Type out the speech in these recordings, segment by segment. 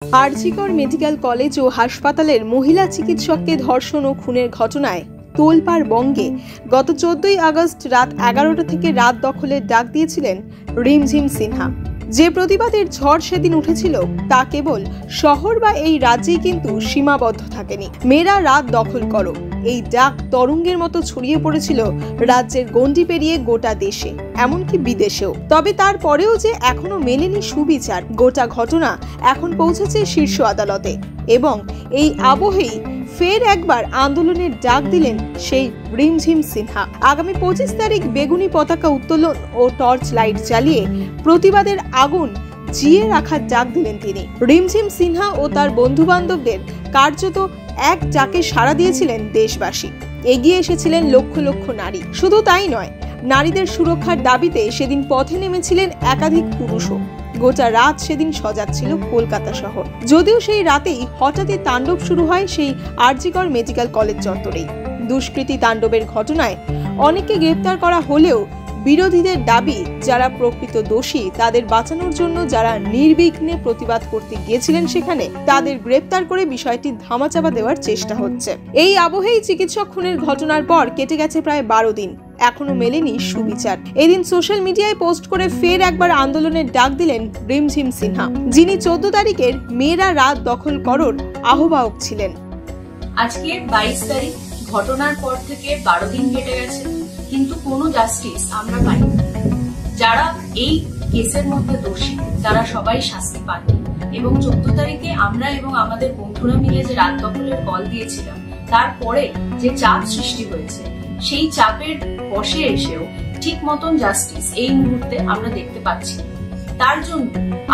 RG Kar medical college ও হাসপাতালের মহিলা চিকিৎসককে ধর্ষণ ও খুনের ঘটনায় তোলপাড় বঙ্গে গত 14ই আগস্ট রাত 11টা থেকে রাত দখলের ডাক দিয়েছিলেন রিমঝিম সিনহা। যে প্রতিবাদের ঝড় সেদিন উঠেছিল তা কেবল শহর বা এই রাজ্যেই কিন্তু সীমাবদ্ধ থাকেনি। মেয়েরা রাত দখল করো, এই ডাক তরঙ্গের মতো ছড়িয়ে পড়েছিল রাজ্যের গণ্ডি পেরিয়ে গোটা দেশে, এমনকি বিদেশেও। তবে তারপরেও যে এখনো মেলেনি সুবিচার, গোটা ঘটনা এখন পৌঁছেছে শীর্ষ আদালতে এবং এই আবহেই ফের একবার আন্দোলনের ডাক দিলেন সেই রিমঝিম সিনহা। আগামী 25 তারিখ বেগুনি পতাকা উত্তোলন ও টর্চ লাইট জ্বালিয়ে প্রতিবাদের আগুন জিয়ে রাখার ডাক দিলেন তিনি। রিমঝিম সিনহা ও তার বন্ধু বান্ধবদের কার্যত এক ডাকে সাড়া দিয়েছিলেন দেশবাসী। এগিয়ে এসেছিলেন লক্ষ লক্ষ নারী। শুধু তাই নয়, নারীদের সুরক্ষার দাবিতে সেদিন পথে নেমেছিলেন একাধিক পুরুষও। গোটা রাত সেদিন সজাগ কলকাতা শহর। যদিও সেই রাতেই হঠাৎই তাণ্ডব শুরু হয় সেই আরজিকর মেডিকেল কলেজ চত্বরেই। দুষ্কৃতী তাণ্ডবের ঘটনায় অনেককে গ্রেপ্তার করা হলেও বিরোধীদের দাবি, যারা প্রকৃত দোষী তাদের বাঁচানোর জন্য যারা নির্বিঘ্নে প্রতিবাদ করতে গিয়েছিলেন সেখানে, তাদের গ্রেপ্তার করে বিষয়টি ধামাচাপা দেওয়ার চেষ্টা হচ্ছে। এই আবহেই চিকিৎসক খুনের ঘটনার পর কেটে গেছে প্রায় 12 দিন, এখনো মেলেনি সুবিচার। এদিন সোশ্যাল মিডিয়ায় পোস্ট করে ফের একবার আন্দোলনের ডাক দিলেন রিমঝিম সিনহা, যিনি 14 তারিখের মেয়েরা রাত দখল করোর আহ্বায়ক ছিলেন। আজকে 22 তারিখ, ঘটনার পর থেকে 12 দিন কেটে গেছে, কিন্তু কোনো জাস্টিস আমরা পাইনি। যারা এই কেসের মধ্যে দোষী তারা সবাই শাস্তি পাননি এবং 14 তারিখে আমরা এবং আমাদের বন্ধুরা মিলে যে রাত দখলের কল দিয়েছিলাম, তারপরে যে চাপ সৃষ্টি হয়েছে, সেই চাপের বশে এসেও ঠিক মতন জাস্টিস এই মুহূর্তে আমরা দেখতে পাচ্ছি। তার জন্য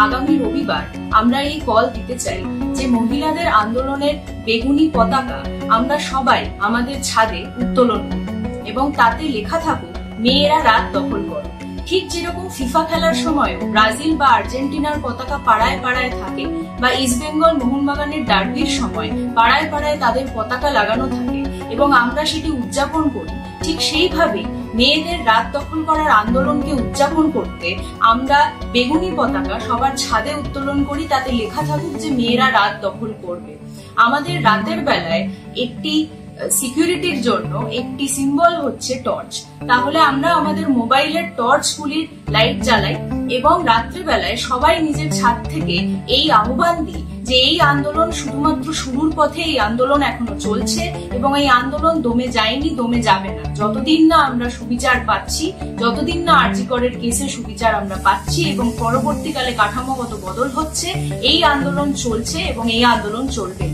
আগামী রবিবার আমরা এই কল দিতে চাই যে মহিলাদের আন্দোলনের বেগুনি পতাকা আমরা সবাই আমাদের ছাদে উত্তোলন করি এবং তাতে লেখা থাকুক মেয়েরা রাত দখল করো। ঠিক যেরকম ফিফা খেলার সময় ব্রাজিল বা আর্জেন্টিনার পতাকা পাড়ায় পাড়ায় থাকে, বা ইস্ট বেঙ্গল মোহনবাগানের ডার্বির সময় পাড়ায় পাড়ায় তাদের পতাকা লাগানো থাকে এবং আমরা সেটি উদযাপন করি, ঠিক সেইভাবে মেয়েদের রাত দখল করার আন্দোলনকে উদযাপন করতে আমরা বেগুনি পতাকা সবার ছাদে উত্তোলন করি, তাতে লেখা থাকুক যে মেয়েরা রাত দখল করবে। আমাদের রাতের বেলায় একটি সিকিউরিটির জন্য একটি সিম্বল হচ্ছে টর্চ। তাহলে আমরা আমাদের মোবাইলের টর্চগুলির লাইট জ্বালাই এবং রাত্রিবেলায় সবাই নিজের ছাদ থেকে এই আহ্বান দিই যে এই আন্দোলন শুধুমাত্র শুরুর পথে, এই আন্দোলন এখনো চলছে এবং এই আন্দোলন দমে যায়নি, দমে যাবে না। যতদিন না আমরা সুবিচার পাচ্ছি, যতদিন না আরজিকরের কেসে সুবিচার আমরা পাচ্ছি এবং পরবর্তীকালে কাঠামোগত বদল হচ্ছে, এই আন্দোলন চলছে এবং এই আন্দোলন চলবে।